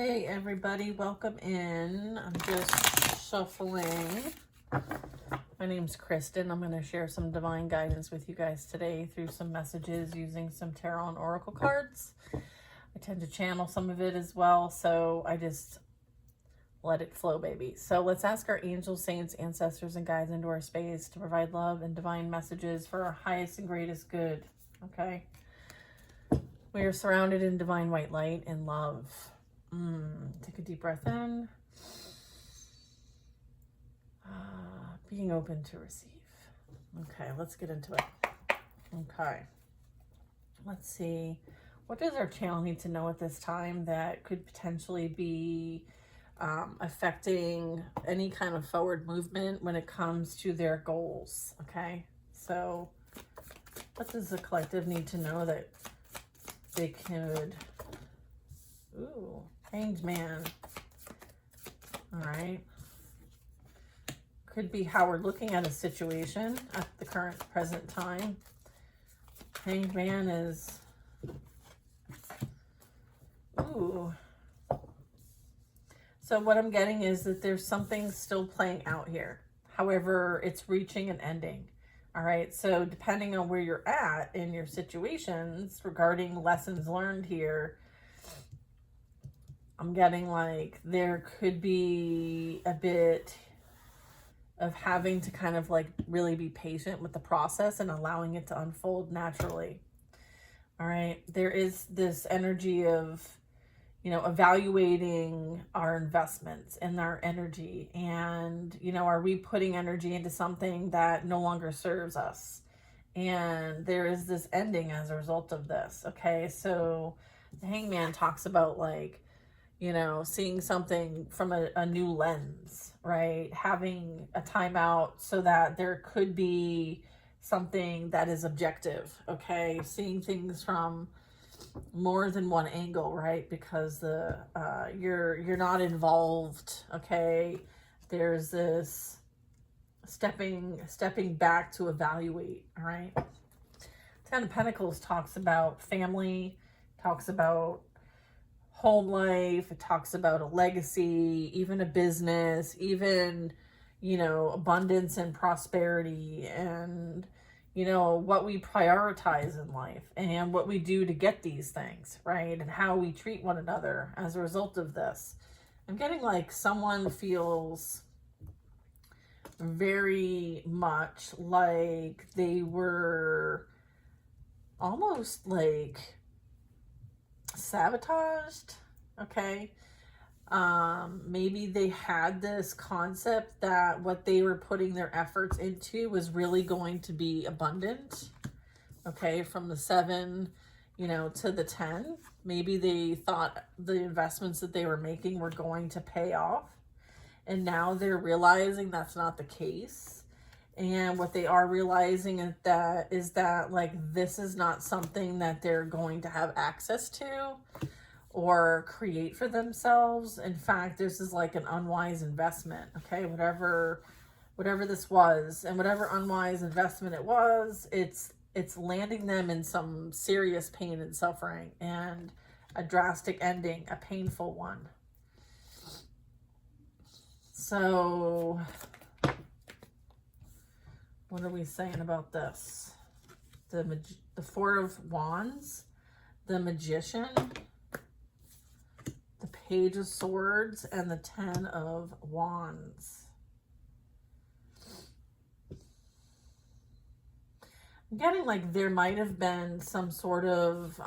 Hey everybody, welcome in. I'm just shuffling. My name's Kristen. I'm going to share some divine guidance with you guys today through some messages using some tarot and oracle cards. I tend to channel some of it as well, so I just let it flow, baby. So let's ask our angels, saints, ancestors, and guides into our space to provide love and divine messages for our highest and greatest good. Okay? We are surrounded in divine white light and love. Take a deep breath in. Being open to receive. Okay, let's get into it. Okay. Let's see. What does our channel need to know at this time that could potentially be affecting any kind of forward movement when it comes to their goals? Okay. So what does the collective need to know that they could... Ooh, Hanged Man. All right. Could be how we're looking at a situation at the current present time. Hanged Man is... Ooh. So what I'm getting is that there's something still playing out here. However, it's reaching an ending. All right. So depending on where you're at in your situations regarding lessons learned here, I'm getting like there could be a bit of having to kind of like really be patient with the process and allowing it to unfold naturally. All right. There is this energy of, evaluating our investments and our energy and, are we putting energy into something that no longer serves us? And there is this ending as a result of this. Okay. So the Hangman talks about like, seeing something from a new lens, right? Having a timeout so that there could be something that is objective, okay? Seeing things from more than one angle, right? Because you're not involved, okay? There's this stepping back to evaluate, all right? Ten of Pentacles talks about family, talks about home life, it talks about a legacy, even a business, even, abundance and prosperity and, what we prioritize in life and what we do to get these things, right? And how we treat one another as a result of this. I'm getting like someone feels very much like they were almost like sabotaged. Okay. Maybe they had this concept that what they were putting their efforts into was really going to be abundant. Okay. From the 7, to the 10, maybe they thought the investments that they were making were going to pay off. And now they're realizing that's not the case. And what they are realizing is that like this is not something that they're going to have access to or create for themselves. In fact, this is like an unwise investment. Okay, whatever this was, and whatever unwise investment it was, it's landing them in some serious pain and suffering and a drastic ending, a painful one. So what are we saying about this? The 4 of Wands, the Magician, the Page of Swords, and the 10 of Wands. I'm getting like there might have been some sort of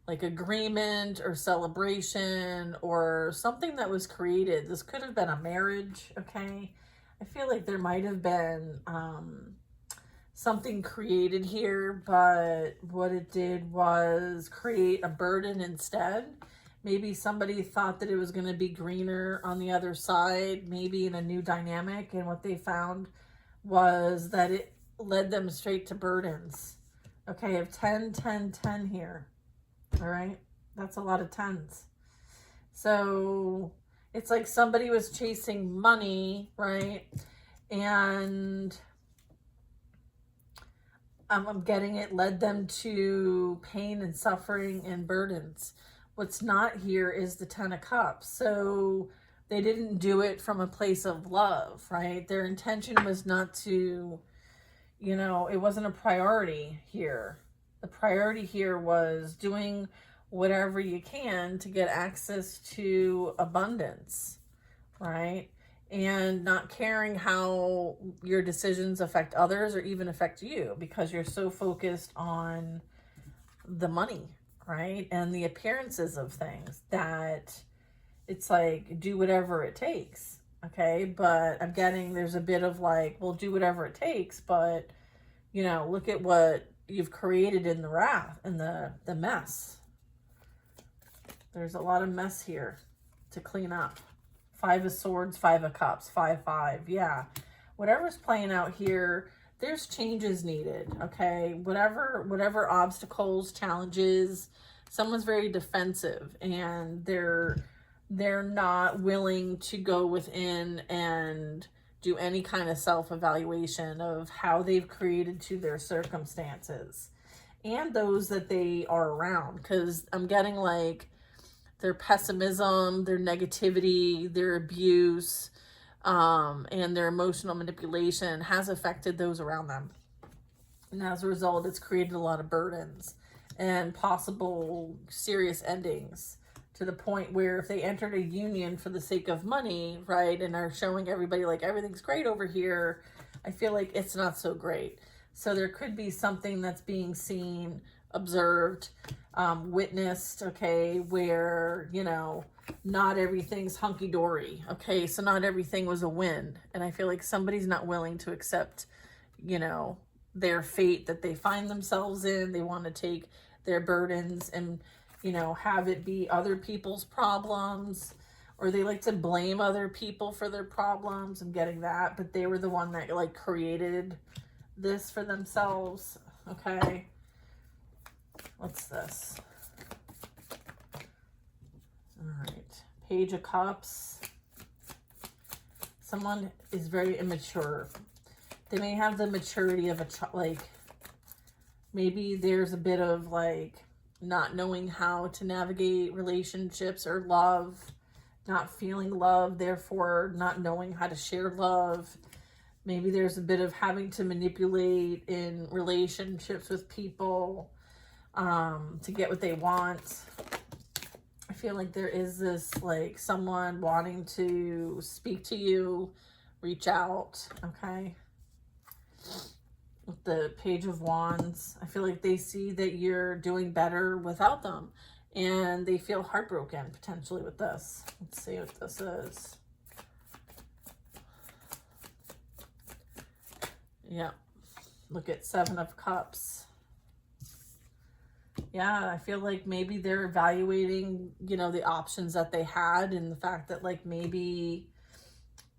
like agreement or celebration or something that was created. This could have been a marriage, okay? I feel like there might have been something created here, but what it did was create a burden instead. Maybe somebody thought that it was going to be greener on the other side, maybe in a new dynamic, and what they found was that it led them straight to burdens. Okay, I have 10, 10, 10 here. All right, that's a lot of 10s. So it's like somebody was chasing money, right? And I'm getting it led them to pain and suffering and burdens. What's not here is the Ten of Cups. So they didn't do it from a place of love, right? Their intention was not to, you know, it wasn't a priority here. The priority here was doing whatever you can to get access to abundance, right? And not caring how your decisions affect others or even affect you, because you're so focused on the money, right? And the appearances of things that it's like, do whatever it takes. Okay. But I'm getting, there's a bit of like, well, do whatever it takes, but you know, look at what you've created in the wrath and the mess. There's a lot of mess here to clean up. 5 of Swords, 5 of Cups, 5-5. Yeah. Whatever's playing out here, there's changes needed, okay? Whatever obstacles, challenges, someone's very defensive and they're not willing to go within and do any kind of self-evaluation of how they've created to their circumstances and those that they are around. Because I'm getting like their pessimism, their negativity, their abuse, and their emotional manipulation has affected those around them. And as a result, it's created a lot of burdens and possible serious endings, to the point where if they entered a union for the sake of money, right, and are showing everybody like everything's great over here, I feel like it's not so great. So there could be something that's being seen, observed, witnessed, okay, where, you know, not everything's hunky-dory, okay, so not everything was a win, and I feel like somebody's not willing to accept, you know, their fate that they find themselves in. They want to take their burdens and, you know, have it be other people's problems, or they like to blame other people for their problems. I'm getting that, but they were the one that like created this for themselves, okay. What's this? All right. Page of Cups. Someone is very immature. They may have the maturity of a child. Like, maybe there's a bit of like not knowing how to navigate relationships or love, not feeling love, therefore not knowing how to share love. Maybe there's a bit of having to manipulate in relationships with people to get what they want. I feel like there is this like someone wanting to speak to you, reach out, okay? With the Page of Wands, I feel like they see that you're doing better without them, and they feel heartbroken potentially with this. Let's see what this is. Yeah, look at 7 of Cups. Yeah, I feel like maybe they're evaluating, you know, the options that they had, and the fact that like maybe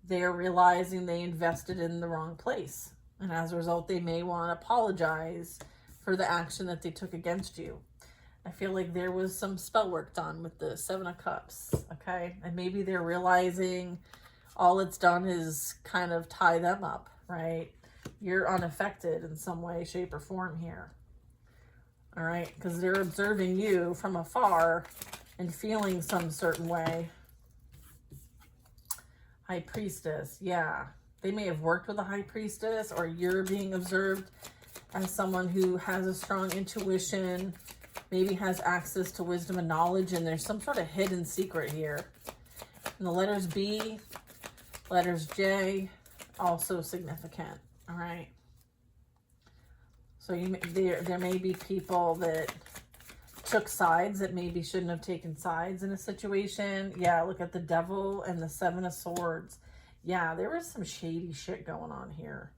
they're realizing they invested in the wrong place. And as a result, they may want to apologize for the action that they took against you. I feel like there was some spell work done with the 7 of Cups, okay? And maybe they're realizing all it's done is kind of tie them up, right? You're unaffected in some way, shape, or form here. All right, because they're observing you from afar and feeling some certain way. High Priestess, yeah. They may have worked with a High Priestess, or you're being observed as someone who has a strong intuition, maybe has access to wisdom and knowledge, and there's some sort of hidden secret here. And the letters B, letters J, also significant, all right? So there may be people that took sides that maybe shouldn't have taken sides in a situation. Yeah, look at the Devil and the 7 of Swords. Yeah, there was some shady shit going on here.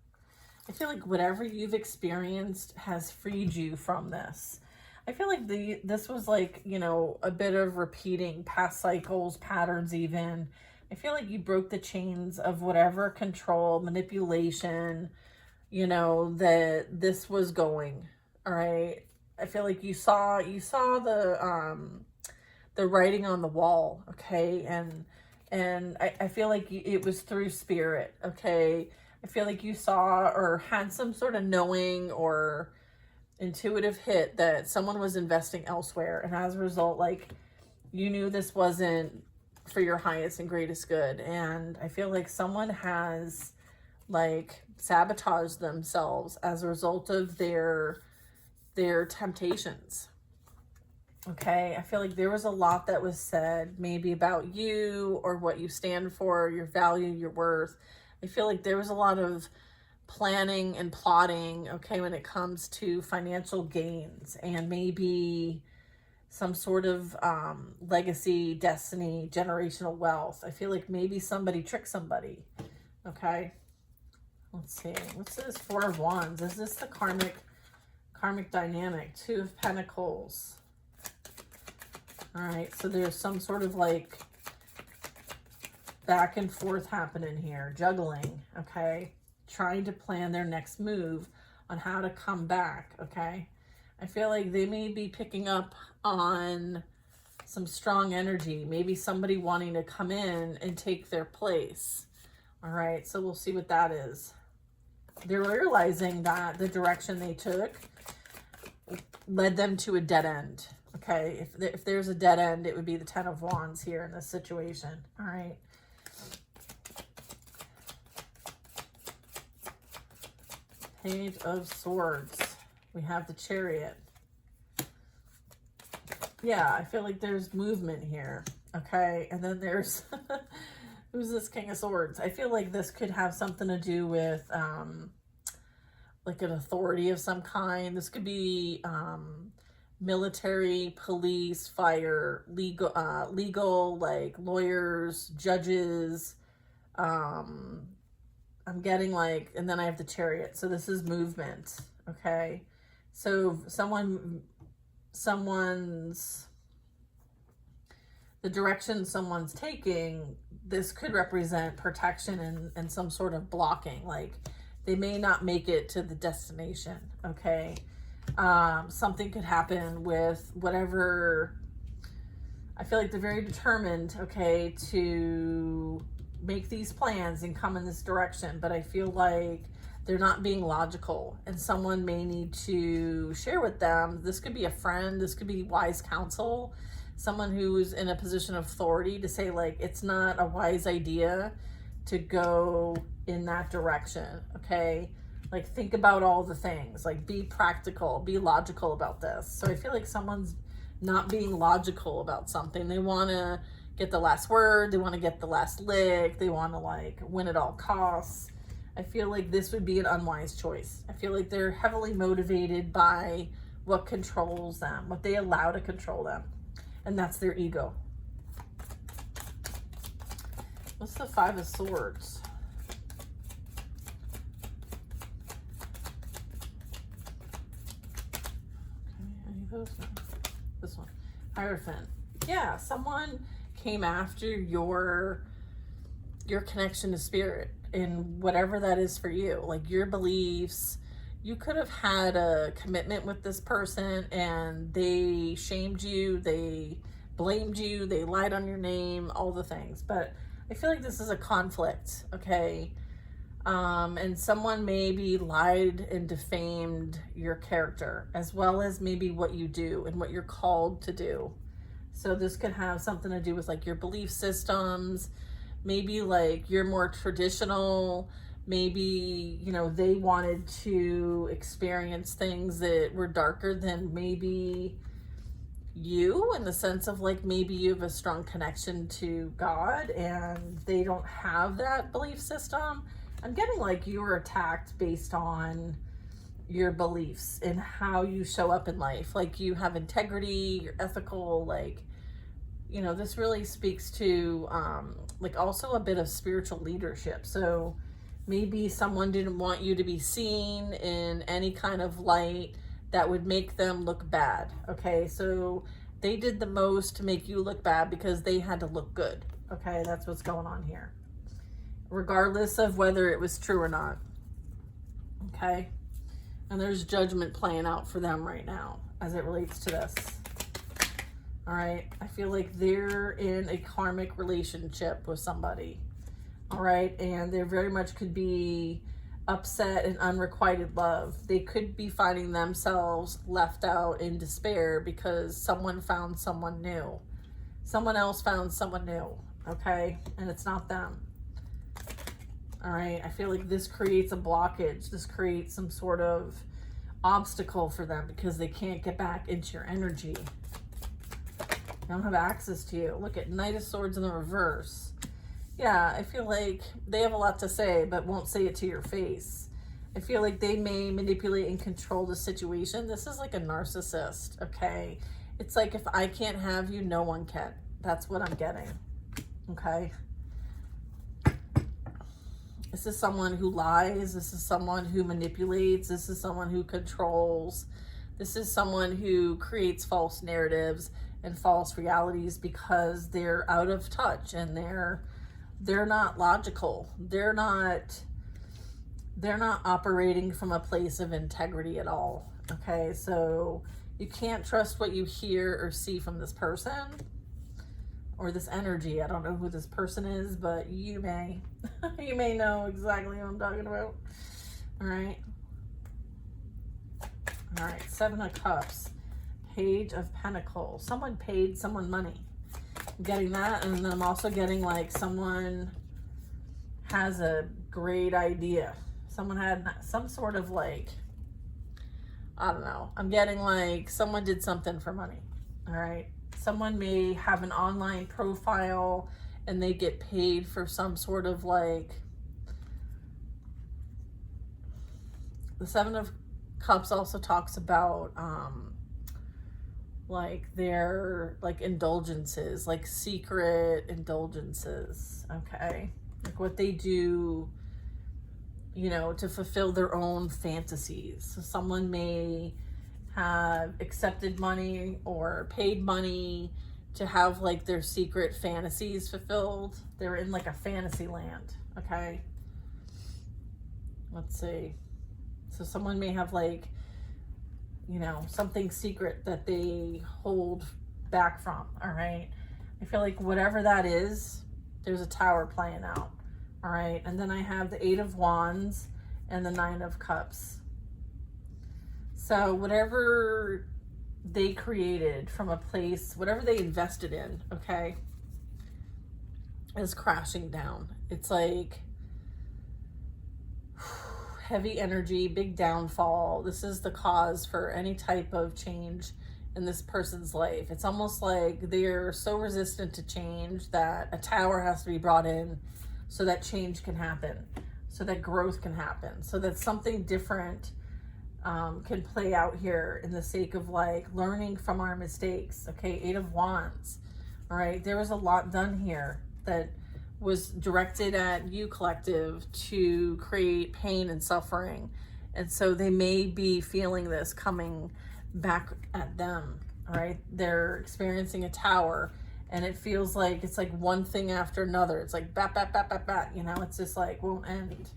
I feel like whatever you've experienced has freed you from this. I feel like this was like, you know, a bit of repeating past cycles, patterns even. I feel like you broke the chains of whatever control, manipulation, you know, that this was going, all right? I feel like you saw the writing on the wall, okay? And I feel like it was through spirit, okay? I feel like you saw or had some sort of knowing or intuitive hit that someone was investing elsewhere. And as a result, like, you knew this wasn't for your highest and greatest good. And I feel like someone has like sabotaged themselves as a result of their temptations. Okay, I feel like there was a lot that was said maybe about you or what you stand for, your value, your worth. I feel like there was a lot of planning and plotting, okay, when it comes to financial gains and maybe some sort of legacy, destiny, generational wealth. I feel like maybe somebody tricked somebody, okay? Let's see, what's this? Four of Wands. Is this the karmic dynamic? Two of Pentacles. All right, so there's some sort of like back and forth happening here, juggling, okay? Trying to plan their next move on how to come back, okay? I feel like they may be picking up on some strong energy, maybe somebody wanting to come in and take their place. All right, so we'll see what that is. They're realizing that the direction they took led them to a dead end. Okay, if there's a dead end, it would be the Ten of Wands here in this situation. All right. Page of Swords. We have the Chariot. Yeah, I feel like there's movement here. Okay, and then there's... Who's this King of Swords? I feel like this could have something to do with like an authority of some kind. This could be military, police, fire, legal, like lawyers, judges. I'm getting like, and then I have the Chariot. So this is movement, okay? So the direction someone's taking, this could represent protection and some sort of blocking. Like they may not make it to the destination, okay? Something could happen with whatever. I feel like they're very determined, okay, to make these plans and come in this direction, but I feel like they're not being logical and someone may need to share with them. This could be a friend, this could be wise counsel, someone who's in a position of authority to say like, it's not a wise idea to go in that direction, okay? Like think about all the things, like be practical, be logical about this. So I feel like someone's not being logical about something. They want to get the last word, they want to get the last lick, they want to like win at all costs. I feel like this would be an unwise choice. I feel like they're heavily motivated by what controls them, what they allow to control them, and that's their ego. What's the Five of Swords? Okay, any of those? No. This one. Hierophant. Yeah, someone came after your connection to spirit and whatever that is for you, like your beliefs. You could have had a commitment with this person and they shamed you, they blamed you, they lied on your name, all the things. But I feel like this is a conflict, okay? And someone maybe lied and defamed your character, as well as maybe what you do and what you're called to do. So this could have something to do with like your belief systems, maybe like you're more traditional, maybe, you know, they wanted to experience things that were darker than maybe you, in the sense of like maybe you have a strong connection to God and they don't have that belief system. I'm getting like you were attacked based on your beliefs and how you show up in life. Like you have integrity, you're ethical, like, you know, this really speaks to like also a bit of spiritual leadership. So maybe someone didn't want you to be seen in any kind of light that would make them look bad. Okay, so they did the most to make you look bad because they had to look good. Okay, that's what's going on here, regardless of whether it was true or not. Okay, and there's judgment playing out for them right now as it relates to this. All right, I feel like they're in a karmic relationship with somebody. All right, and they very much could be upset and unrequited love. They could be finding themselves left out in despair because someone found someone new. Someone else found someone new, okay? And it's not them. All right, I feel like this creates a blockage. This creates some sort of obstacle for them because they can't get back into your energy. They don't have access to you. Look at Knight of Swords in the reverse. Yeah, I feel like they have a lot to say, but won't say it to your face. I feel like they may manipulate and control the situation. This is like a narcissist, okay? It's like, if I can't have you, no one can. That's what I'm getting, okay? This is someone who lies. This is someone who manipulates. This is someone who controls. This is someone who creates false narratives and false realities because they're out of touch and they're not logical. They're not operating from a place of integrity at all. Okay, so you can't trust what you hear or see from this person or this energy. I don't know who this person is, but you may. You may know exactly what I'm talking about. All right. All right, 7 of Cups. Page of Pentacles. Someone paid someone money. I'm getting that, and then I'm also getting like someone has a great idea. Someone had some sort of like, I don't know. I'm getting like someone did something for money. All right. Someone may have an online profile and they get paid for some sort of like, the 7 of Cups also talks about like their like indulgences, like secret indulgences, okay? Like what they do, you know, to fulfill their own fantasies. So someone may have accepted money or paid money to have like their secret fantasies fulfilled. They're in like a fantasy land, okay? Let's see. So someone may have like, you know, something secret that they hold back from, all right? I feel like whatever that is, there's a tower playing out, all right? And then I have the 8 of Wands and the 9 of Cups. So whatever they created from a place, whatever they invested in, okay, is crashing down. It's like heavy energy, big downfall. This is the cause for any type of change in this person's life. It's almost like they're so resistant to change that a tower has to be brought in so that change can happen, so that growth can happen, so that something different can play out here in the sake of like learning from our mistakes. Okay, 8 of Wands. All right, there was a lot done here that was directed at you, collective, to create pain and suffering. And so they may be feeling this coming back at them. All right, they're experiencing a tower and it feels like it's like one thing after another. It's like bat, bat, bat, bat, bat, you know, it's just like won't end.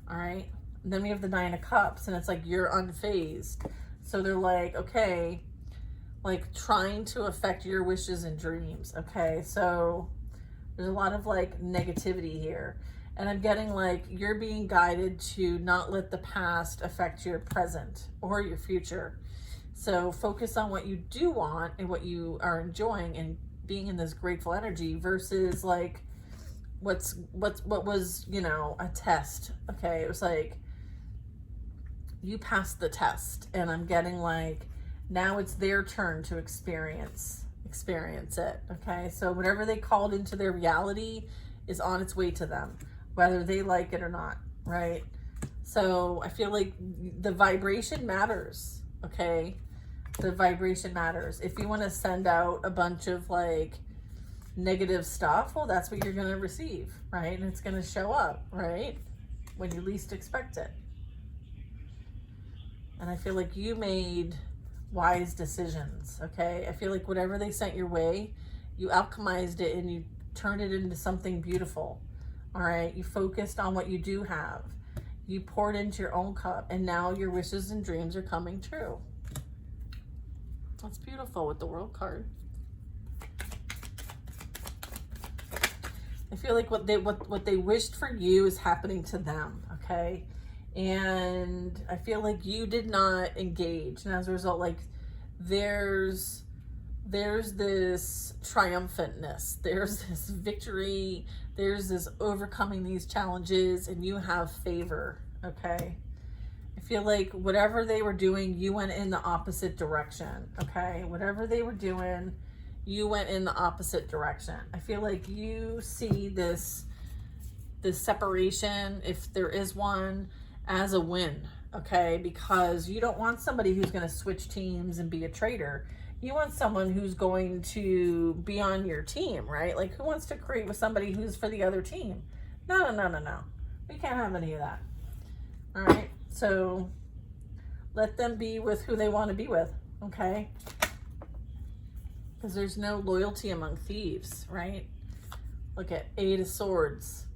All right. And then we have the 9 of Cups and it's like you're unfazed. So they're like, okay, like trying to affect your wishes and dreams. Okay, so there's a lot of like negativity here. And I'm getting like you're being guided to not let the past affect your present or your future. So focus on what you do want and what you are enjoying and being in this grateful energy versus like what was, you know, a test. Okay, it was like you passed the test, and I'm getting like now it's their turn to experience it. Okay, so whatever they called into their reality is on its way to them, whether they like it or not, right? So I feel like the vibration matters. Okay, the vibration matters. If you want to send out a bunch of like negative stuff, well, that's what you're going to receive, right? And it's going to show up, right, when you least expect it. And I feel like you made wise decisions. Okay, I feel like whatever they sent your way, you alchemized it and you turned it into something beautiful. All right, you focused on what you do have, you poured into your own cup, and now your wishes and dreams are coming true. That's beautiful with the World card. I feel like what they wished for you is happening to them. Okay, and I feel like you did not engage, and as a result, like there's there's this triumphantness, there's this victory, there's this overcoming these challenges, and you have favor, okay? I feel like whatever they were doing, you went in the opposite direction, okay? Whatever they were doing, you went in the opposite direction. I feel like you see this separation, if there is one, as a win, okay? Because you don't want somebody who's going to switch teams and be a traitor. You want someone who's going to be on your team, right? Like, who wants to create with somebody who's for the other team? No. We can't have any of that. All right? So let them be with who they want to be with, okay? Because there's no loyalty among thieves, right? Look at 8 of Swords,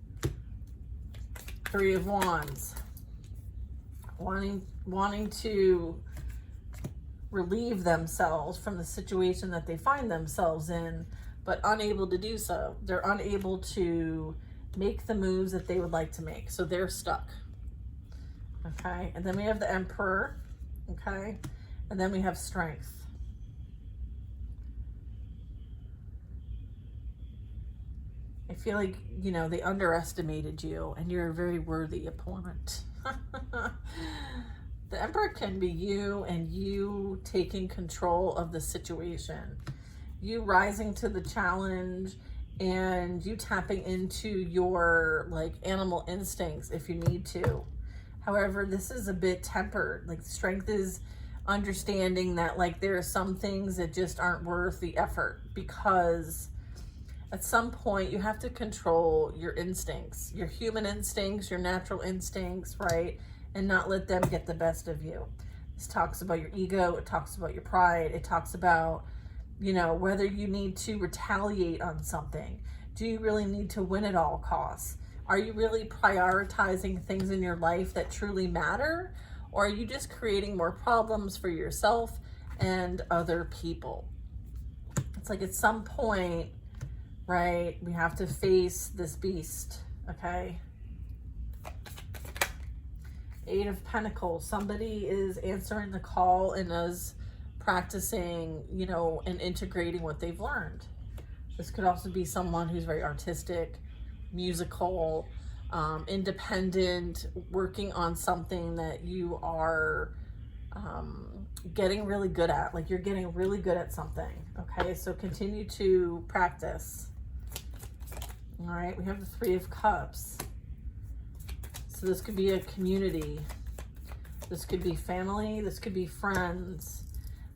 3 of Wands, wanting to relieve themselves from the situation that they find themselves in, but unable to do so. They're unable to make the moves that they would like to make, so they're stuck. Okay, and then we have the Emperor, okay, and then we have Strength. I feel like, you know, they underestimated you, and you're a very worthy opponent. The Emperor can be you, and you taking control of the situation. You rising to the challenge, and you tapping into your, like, animal instincts if you need to. However, this is a bit tempered. Like, Strength is understanding that, like, there are some things that just aren't worth the effort, because at some point you have to control your instincts, your human instincts, your natural instincts, right? And not let them get the best of you. This talks about your ego. It talks about your pride. It talks about, you know, whether you need to retaliate on something. Do you really need to win at all costs? Are you really prioritizing things in your life that truly matter? Or are you just creating more problems for yourself and other people? It's like, at some point, right, we have to face this beast, okay? 8 of Pentacles. Somebody is answering the call and is practicing, you know, and integrating what they've learned. This could also be someone who's very artistic, musical, independent, working on something that you are getting really good at. Like, you're getting really good at something, okay? So continue to practice. All right, we have the 3 of Cups. So this could be a community. This could be family. This could be friends.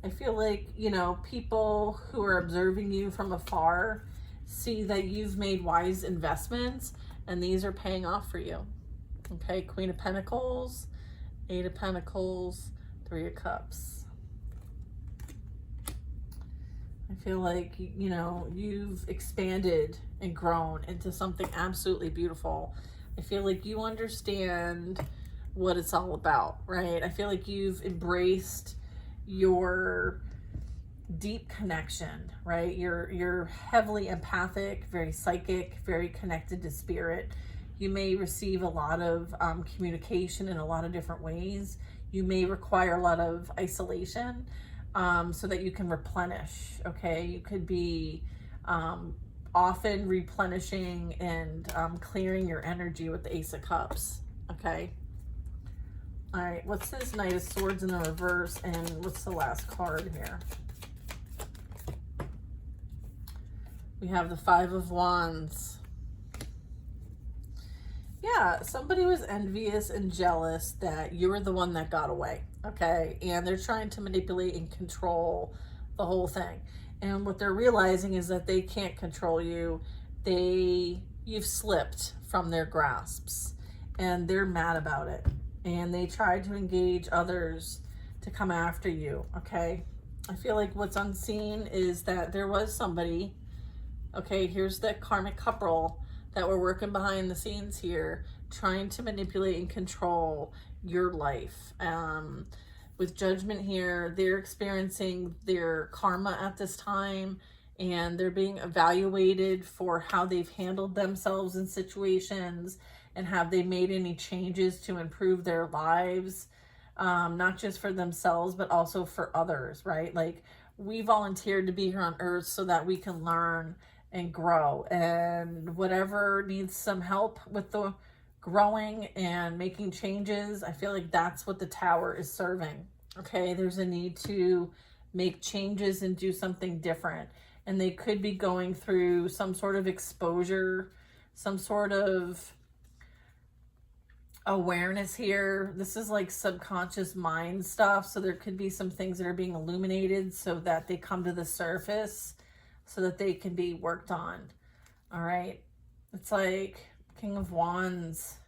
I feel like, you know, people who are observing you from afar see that you've made wise investments, and these are paying off for you. Okay, Queen of Pentacles, 8 of Pentacles, 3 of Cups. I feel like, you know, you've expanded and grown into something absolutely beautiful. I feel like you understand what it's all about, right? I feel like you've embraced your deep connection, right? You're heavily empathic, very psychic, very connected to spirit. You may receive a lot of communication in a lot of different ways. You may require a lot of isolation so that you can replenish, okay? You could be often replenishing and clearing your energy with the Ace of Cups, okay? All right, what's this Knight of Swords in the reverse, and what's the last card here? We have the 5 of Wands. Yeah, somebody was envious and jealous that you were the one that got away, okay? And they're trying to manipulate and control the whole thing. And what they're realizing is that they can't control you. You've slipped from their grasps, and they're mad about it. And they tried to engage others to come after you, okay? I feel like what's unseen is that there was somebody, okay, here's the karmic couple that were working behind the scenes here, trying to manipulate and control your life. With Judgment here, they're experiencing their karma at this time, and they're being evaluated for how they've handled themselves in situations, and have they made any changes to improve their lives, not just for themselves, but also for others, right? Like, we volunteered to be here on earth so that we can learn and grow, and whatever needs some help with the growing and making changes, I feel like that's what the tower is serving. Okay, there's a need to make changes and do something different, and they could be going through some sort of exposure, some sort of awareness here. This is like subconscious mind stuff, so there could be some things that are being illuminated so that they come to the surface so that they can be worked on. All right, it's like King of Wands.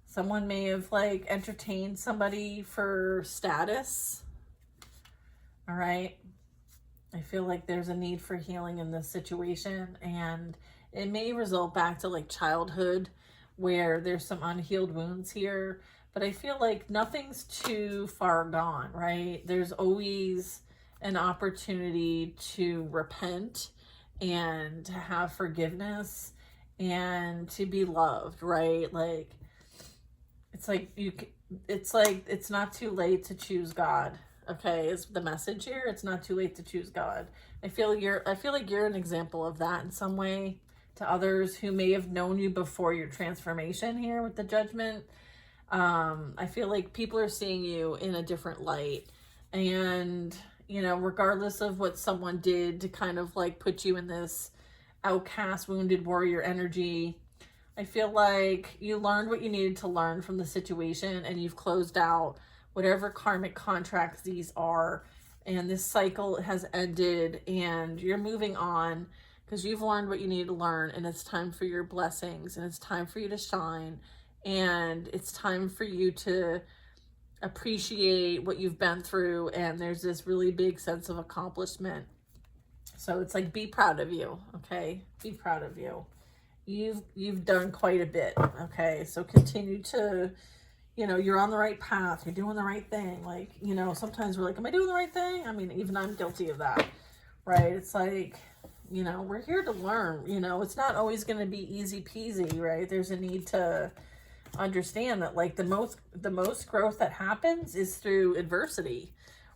Someone may have like entertained somebody for status. All right, I feel like there's a need for healing in this situation, and it may result back to like childhood where there's some unhealed wounds here, but I feel like nothing's too far gone, right? There's always an opportunity to repent and to have forgiveness and to be loved, right? Like it's like it's not too late to choose God. Okay, is the message here. It's not too late to choose God. I feel like you're an example of that in some way to others who may have known you before your transformation here with the Judgment. I feel like people are seeing you in a different light, and you know, regardless of what someone did to kind of like put you in this outcast, wounded warrior energy, I feel like you learned what you needed to learn from the situation, and you've closed out whatever karmic contracts these are, and this cycle has ended, and you're moving on because you've learned what you need to learn, and it's time for your blessings, and it's time for you to shine, and it's time for you to appreciate what you've been through, and there's this really big sense of accomplishment. So it's like, be proud of you, okay? Be proud of you. You've done quite a bit, okay? So continue to, you know, you're on the right path. You're doing the right thing. Like, you know, sometimes we're like, am I doing the right thing? I mean, even I'm guilty of that, right? It's like, you know, we're here to learn. You know, it's not always going to be easy peasy, right? There's a need to understand that like the most growth that happens is through adversity,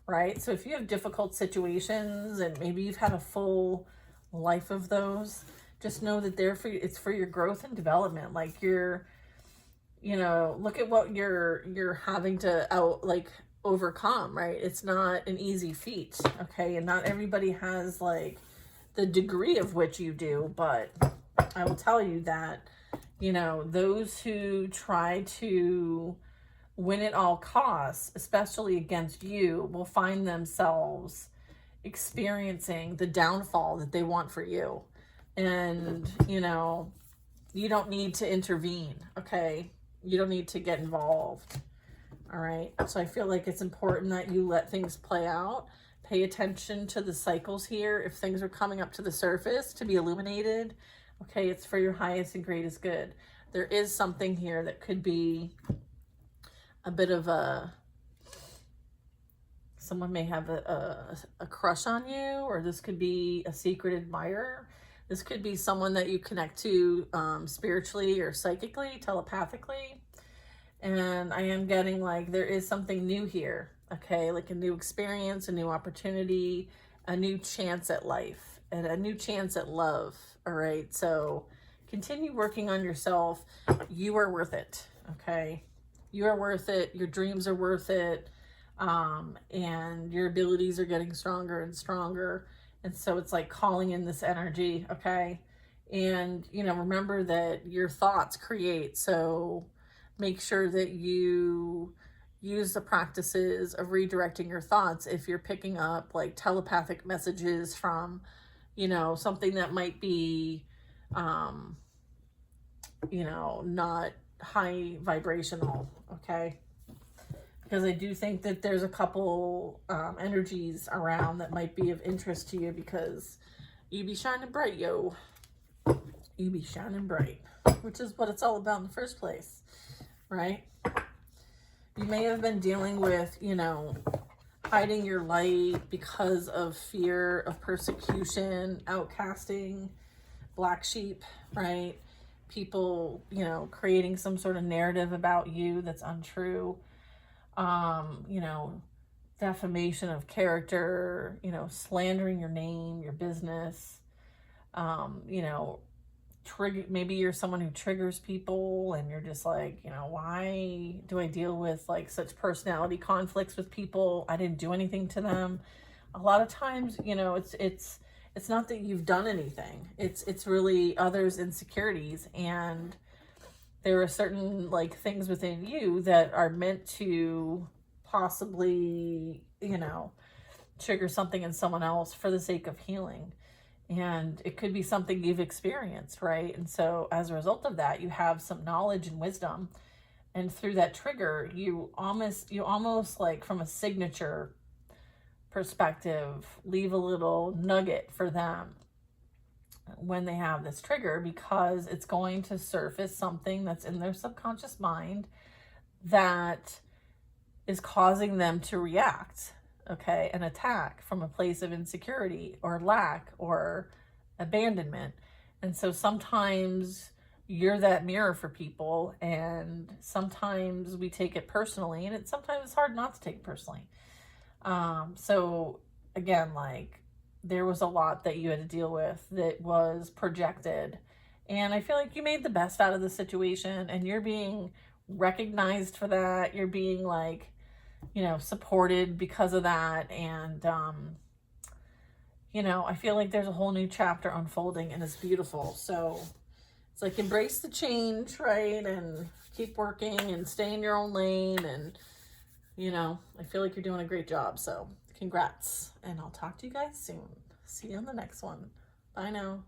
right? So if you have difficult situations and maybe you've had a full life of those, just know that it's for your growth and development. Like you're, you know, look at what you're having to overcome, right? It's not an easy feat, okay? And not everybody has like the degree of which you do, but I will tell you that, you know, those who try to win at all costs, especially against you, will find themselves experiencing the downfall that they want for you. And, you know, you don't need to intervene, okay? You don't need to get involved, all right? So I feel like it's important that you let things play out. Pay attention to the cycles here. If things are coming up to the surface to be illuminated, okay, it's for your highest and greatest good. There is something here that could be a bit of someone may have a crush on you, or this could be a secret admirer. This could be someone that you connect to spiritually or psychically, telepathically. And I am getting like there is something new here, okay? Like a new experience, a new opportunity, a new chance at life, and a new chance at love, all right? So continue working on yourself. You are worth it, okay? You are worth it. Your dreams are worth it. And your abilities are getting stronger and stronger. And so it's like calling in this energy, okay? And, you know, remember that your thoughts create. So make sure that you use the practices of redirecting your thoughts if you're picking up like telepathic messages from, you know, something that might be, you know, not high vibrational, okay? Because I do think that there's a couple energies around that might be of interest to you, because you be shining bright, yo. You be shining bright, which is what it's all about in the first place, right? You may have been dealing with, you know, hiding your light because of fear of persecution, outcasting, black sheep, right? People, you know, creating some sort of narrative about you that's untrue. You know, defamation of character, you know, slandering your name, your business, you know, maybe you're someone who triggers people and you're just like, you know, why do I deal with like such personality conflicts with people? I didn't do anything to them. A lot of times, you know, it's not that you've done anything. It's really others' insecurities, and there are certain like things within you that are meant to possibly, you know, trigger something in someone else for the sake of healing. And it could be something you've experienced, right? And so as a result of that, you have some knowledge and wisdom. And through that trigger, you almost like from a signature perspective, leave a little nugget for them when they have this trigger, because it's going to surface something that's in their subconscious mind that is causing them to react, okay, and attack from a place of insecurity or lack or abandonment. And so sometimes you're that mirror for people, and sometimes we take it personally, and sometimes it's hard not to take it personally. So again, like, there was a lot that you had to deal with that was projected, and I feel like you made the best out of the situation, and you're being recognized for that. You're being like, you know, supported because of that. And you know, I feel like there's a whole new chapter unfolding, and it's beautiful. So it's like, embrace the change, right? And keep working and stay in your own lane. And, you know, I feel like you're doing a great job. So congrats. And I'll talk to you guys soon. See you on the next one. Bye now.